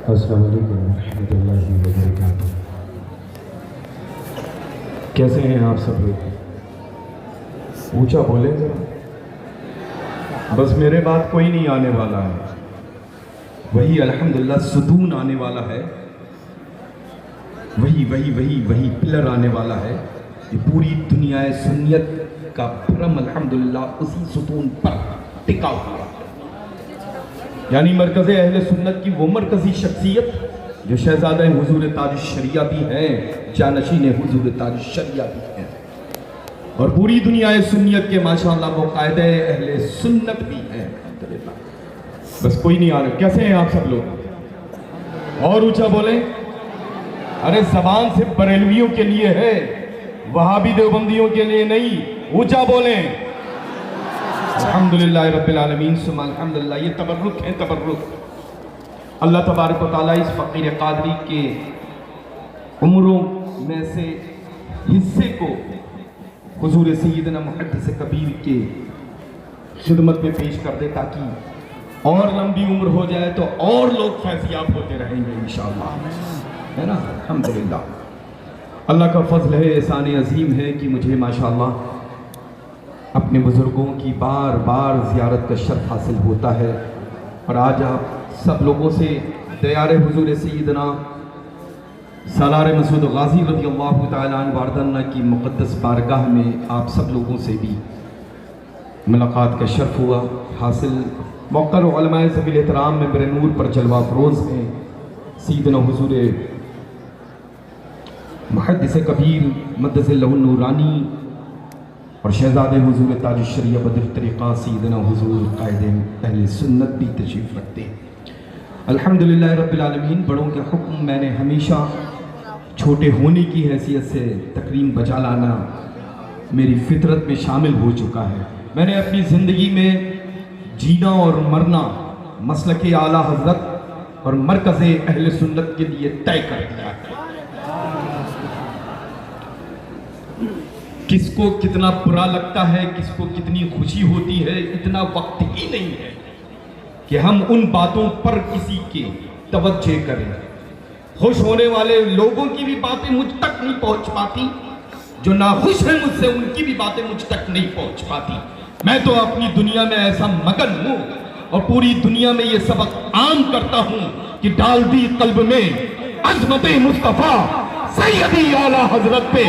السلام علیکم ورحمۃ اللہ وبرکاتہ۔ کیسے ہیں آپ سب لوگ؟ اونچا بولیں ذرا، بس میرے بعد کوئی نہیں آنے والا ہے، وہی الحمدللہ ستون آنے والا ہے، وہی پلر آنے والا ہے۔ یہ پوری دنیا سنیت کا بھرم الحمدللہ اسی ستون پر ٹکا ہوا ہے، یعنی مرکز اہل سنت کی وہ مرکزی شخصیت جو شہزادہ حضور تاج الشریعہ بھی ہیں، جانشین حضور تاج الشریعہ بھی ہیں، اور پوری دنیا سنیت کے ماشاءاللہ وہ قائد اہل سنت بھی ہیں الحمدللہ۔ بس کوئی نہیں آ رہا۔ کیسے ہیں آپ سب لوگ؟ اور اونچا بولیں۔ ارے زبان سے بریلویوں کے لیے ہے، وہابی دیوبندیوں کے لیے نہیں، اونچا بولیں۔ الحمدللہ رب العالمین ثم الحمدللہ۔ یہ تبرک ہے، تبرک۔ اللہ تبارک و تعالیٰ اس فقیر قادری کے عمروں میں سے حصے کو حضور سیدنا محدث کبیر کے خدمت میں پیش کر دے، تاکہ اور لمبی عمر ہو جائے تو اور لوگ فیضیاب ہوتے رہیں گے انشاءاللہ، ہے نا؟ الحمدللہ۔ اللہ کا فضل ہے، احسان عظیم ہے کہ مجھے ماشاءاللہ اپنے بزرگوں کی بار بار زیارت کا شرف حاصل ہوتا ہے، اور آج آپ سب لوگوں سے دیار حضور سیدنا سالار مسعود غازی رضی اللہ تعالیٰ عنہ واردنہ کی مقدس بارگاہ میں آپ سب لوگوں سے بھی ملاقات کا شرف ہوا حاصل۔ موقر علماء ذوی الاحترام میں بر نور پر جلوہ افروز ہیں سیدنا حضور محدث کبیر مدث اللہ النورانی، اور شہزادے حضور تاج الشریعہ بدر طریقہ سیدنا حضور قائد اہل سنت بھی تشریف رکھتے ہیں الحمدللہ رب العالمین۔ بڑوں کا حکم میں نے ہمیشہ چھوٹے ہونے کی حیثیت سے تکریم بجا لانا میری فطرت میں شامل ہو چکا ہے۔ میں نے اپنی زندگی میں جینا اور مرنا مسلک اعلیٰ حضرت اور مرکز اہل سنت کے لیے طے کر دیا ہے۔ کس کو کتنا برا لگتا ہے، کس کو کتنی خوشی ہوتی ہے، اتنا وقت ہی نہیں ہے کہ ہم ان باتوں پر کسی کی توجہ کریں۔ خوش ہونے والے لوگوں کی بھی باتیں مجھ تک نہیں پہنچ پاتی، جو ناخوش ہیں مجھ سے ان کی بھی باتیں مجھ تک نہیں پہنچ پاتی۔ میں تو اپنی دنیا میں ایسا مگن ہوں اور پوری دنیا میں یہ سبق عام کرتا ہوں کہ ڈال دی قلب میں عظمت مصطفیٰ سیدی اعلیٰ حضرت پہ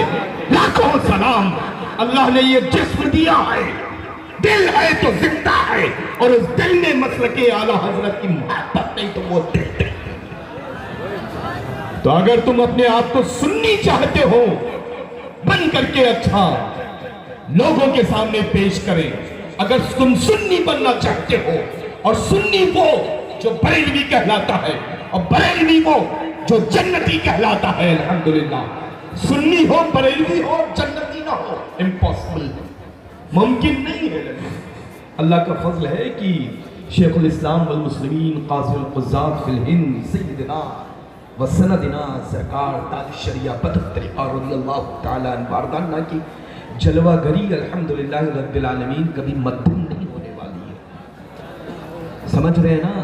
لاکھوں سلام۔ اللہ نے یہ جسم دیا ہے، دل ہے تو زندہ ہے، اور اس دل میں مسلک اعلیٰ حضرت کی محبت نہیں تو وہ دل نہیں۔ تو اگر تم اپنے آپ کو سنی چاہتے ہو بن کر کے اچھا لوگوں کے سامنے پیش کریں۔ اگر تم سنی بننا چاہتے ہو، اور سنی وہ جو بریلوی کہلاتا ہے، اور بریلوی وہ جو جنتی کہلاتا ہے الحمدللہ۔ سنی ہو، بریلوی ہو، جنتی نہ ہو، امپاسبل، ممکن نہیں ہے۔ اللہ کا فضل ہے کہ شیخ الاسلام والمسلمین قاضی القضات فی الہند سیدنا و سندنا سرکار تاج الشریعہ بدر طریقہ رضی اللہ تعالیٰ عنہ واردنہ کی جلوہ گری الحمدللہ رب العالمین کبھی مدھم نہیں ہونے والی ہے۔ سمجھ رہے ہیں نا؟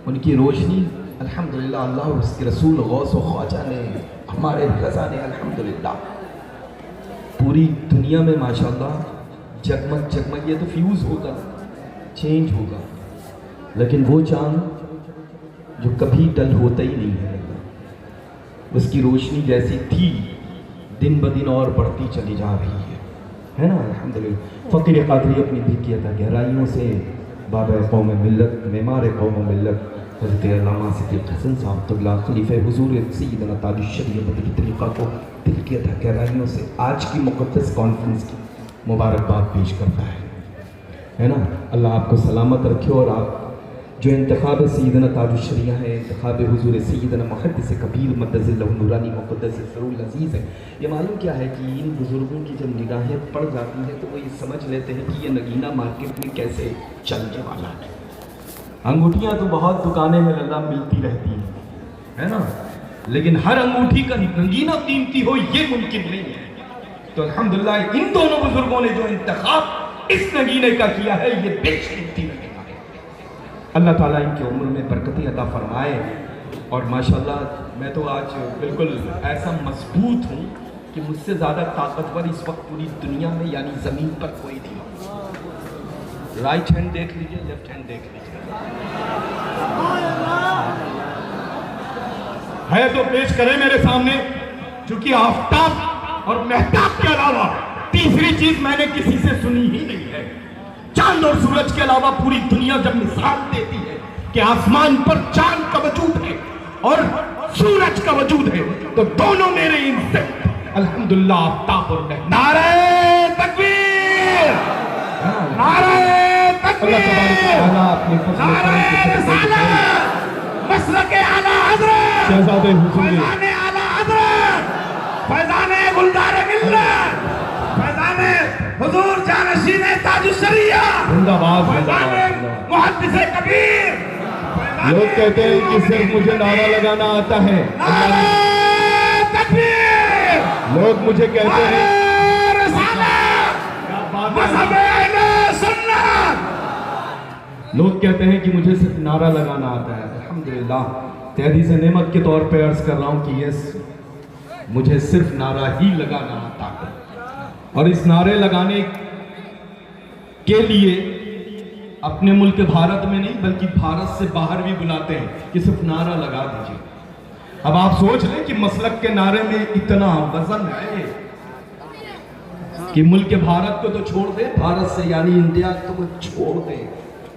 ان کی روشنی الحمدللہ اللہ اور اس کے رسول غوث و خواجہ نے، ہمارے رضا نے الحمدللہ پوری دنیا میں ماشاءاللہ جگمگ جگمگ۔ یہ تو فیوز ہوگا، چینج ہوگا، لیکن وہ چاند جو کبھی ڈل ہوتا ہی نہیں ہے، اس کی روشنی جیسی تھی دن بدن اور بڑھتی چلی جا رہی ہے نا الحمدللہ۔ فقیر قادری اپنی دلکیت گہرائیوں سے بابا قوم ملت، معمار قوم ملت حضرت علامہ صدیق حسن صاحب اللہ خلیفہ حضور سیدنا تاج الشریعہ بدر طریقہ کو دل کی گہرائیوں سے آج کی مقدس کانفرنس کی مبارکباد پیش کرتا ہے نا۔ اللہ آپ کو سلامت رکھے، اور آپ جو انتخاب سیدنا تاج الشریعہ ہے، انتخاب حضور سیدنا محدث کبیر مدث اللہ النورانی مقدس سرور العزیز ہے، یہ معلوم کیا ہے کہ ان بزرگوں کی جب نگاہیں پڑ جاتی ہیں تو وہ یہ سمجھ لیتے ہیں کہ یہ نگینہ مارکیٹ میں کیسے چلنے والا ہے۔ انگوٹھیاں تو بہت دکانیں میں اللہ ملتی رہتی ہیں، ہے نا، لیکن ہر انگوٹھی کا نگینہ قیمتی ہو یہ ممکن نہیں ہے۔ تو الحمدللہ ان دونوں بزرگوں نے جو انتخاب اس نگینے کا کیا ہے یہ بیش قیمتی نگینہ ہے۔ اللہ تعالیٰ ان کی عمر میں برکتیں عطا فرمائے، اور ماشاءاللہ میں تو آج بالکل ایسا مضبوط ہوں کہ مجھ سے زیادہ طاقتور اس وقت پوری دنیا میں یعنی زمین پر کوئی نہیں. رائٹ ہینڈ دیکھ لیجئے, لیفٹ ہینڈ دیکھ لیجئے. ہے تو پیش کرے میرے سامنے, چونکہ آفتاب اور مہتاب کے علاوہ تیسری چیز میں نے کسی سے سنی ہی نہیں ہے. چاند اور سورج کے علاوہ پوری دنیا جب مثال دیتی ہے کہ آسمان پر چاند کا وجود ہے اور سورج کا وجود ہے, تو دونوں میرے ان سے الحمدللہ آفتاب اور مہتاب. نعرہ تکبیر, نعرہ تکبیر, نعرہ رسالت, مسلک اعلیٰ حضرت شہزادے حضور, فیضان اعلیٰ حضرت, فیضان گلدار ملت, فیضان حضور جانشین تاج الشریعہ, زندہ باد, فیضان محدث کبیر. لوگ کہتے ہیں کہ صرف مجھے نعرہ لگانا آتا ہے. نعرہ تکبیر, لوگ مجھے کہتے ہیں نعرہ رسالت, مذہب اہل سنت. لوگ کہتے ہیں کہ مجھے صرف نعرہ لگانا آتا ہے. الحمدللہ تحدیث نعمت کے طور پہ عرض کر رہا ہوں کہ یس, مجھے صرف نعرہ ہی لگانا آتا ہے. اور اس نعرے لگانے کے لیے اپنے ملک بھارت میں نہیں بلکہ بھارت سے باہر بھی بلاتے ہیں کہ صرف نعرہ لگا دیجئے. اب آپ سوچ لیں کہ مسلک کے نعرے میں اتنا وزن ہے کہ ملک بھارت کو تو چھوڑ دیں, بھارت سے یعنی انڈیا کو چھوڑ دیں,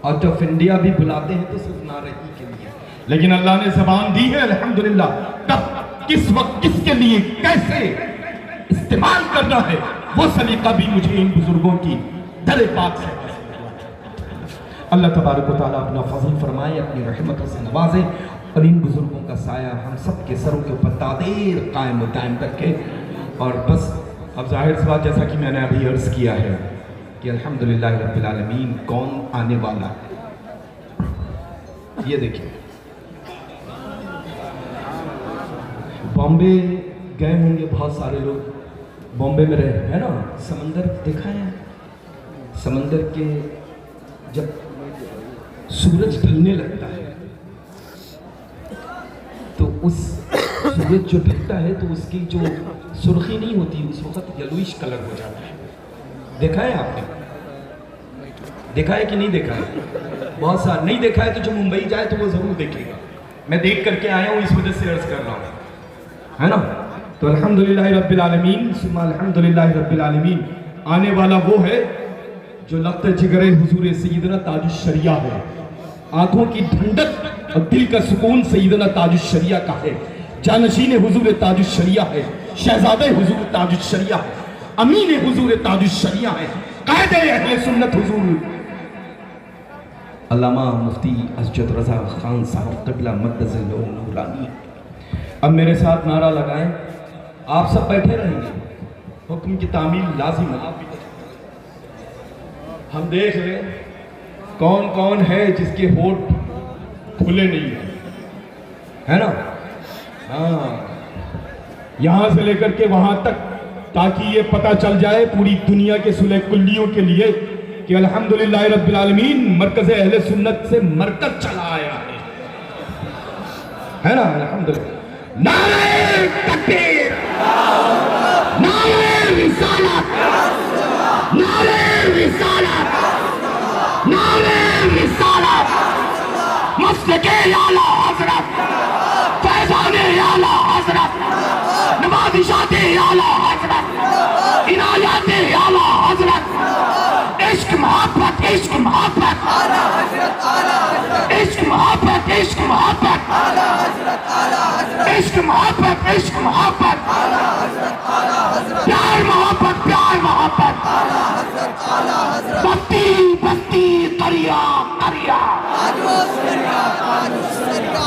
اور جب انڈیا بھی بلاتے ہیں تو صرف نعرے ہی کے لیے. لیکن اللہ نے زبان دی ہے الحمدللہ, کب کس وقت کس کے لیے کیسے استعمال کرنا ہے وہ سلیقہ بھی مجھے ان بزرگوں کی در پاک سے. اللہ تبارک و تعالیٰ اپنا فضل فرمائے, اپنی رحمتوں سے نوازے, اور ان بزرگوں کا سایہ ہم سب کے سروں کے اوپر تادیر قائم و دائم رکھے. اور بس اب ظاہر سی بات, جیسا کہ میں نے ابھی عرض کیا ہے کہ الحمدللہ رب العالمین کون آنے والا. یہ دیکھیں, بامبے گئے ہوں گے بہت سارے لوگ, بامبے میں رہے ہیں نا, سمندر دیکھا ہے. سمندر کے جب سورج ڈھلنے لگتا ہے تو اس سورج جو ڈھلتا ہے تو اس کی جو سرخی نہیں ہوتی, اس وقت یلوئش کلر ہو جاتا ہے. دیکھا ہے آپ نے, دیکھا ہے کہ نہیں دیکھا ہے؟ بہت سارا نہیں دیکھا ہے تو جو ممبئی جائے تو وہ ضرور دیکھے گا. میں دیکھ کر کے آیا ہوں, اس وجہ سے عرض کر رہا ہوں, ہے نا. تو الحمدللہ رب العالمین ثم الحمدللہ رب العالمین, آنے والا وہ ہے جو لخت جگر حضور سیدنا تاج الشریعہ ہے. آنکھوں کی ٹھنڈک اور دل کا سکون سیدنا تاج الشریعہ کا ہے. جانشین حضور تاج الشریعہ ہے, شہزادہ حضور تاج الشریعہ ہے, امین حضور تاج الشریعہ ہے, قائد اہل سنت حضور علامہ مفتی اسجد رضا خان صاحب قبلہ مقدس نورانی. اب میرے ساتھ نعرہ لگائیں, آپ سب بیٹھے رہیں گے, حکم کی تعمیل لازم ہے. ہم دیکھ لیں کون کون ہے جس کے ہونٹ کھلے نہیں ہیں, ہے نا. ہاں, یہاں سے لے کر کے وہاں تک, تاکہ یہ پتہ چل جائے پوری دنیا کے صلح کلیوں کے لیے کہ الحمدللہ رب العالمین مرکز اہل سنت سے مرکز چلا آیا ہے نا. الحمدللہ. نعرہ تکبیر, نعرہ رسالت, نعرہ رسالت, نعرہ رسالت, مسلک اعلیٰ حضرت, فیضان اعلیٰ حضرت, نوازشات اعلیٰ حضرت, عنایات اعلیٰ حضرت, عشق محبت, عشق محبت, عشق محبت, عشق محبت, عشق محبت, عشق محبت, پیار محبت, پیار محبت, بستی بستی دریا دریا,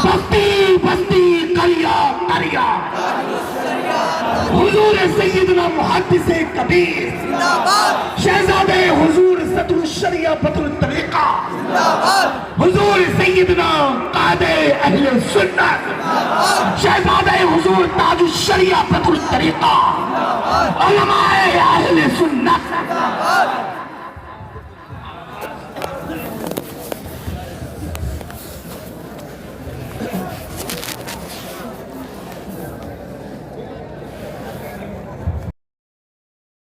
بستی بستی دریا دریا, حضور سیدنا محدث کبیر, شہزادہ حضور صدر الشریعہ بدر الطریقہ, حضور سیدنا قائد اہل سنت, شہزادہ حضور تاج الشریعہ بدر الطریقہ, علماء اہل سنت,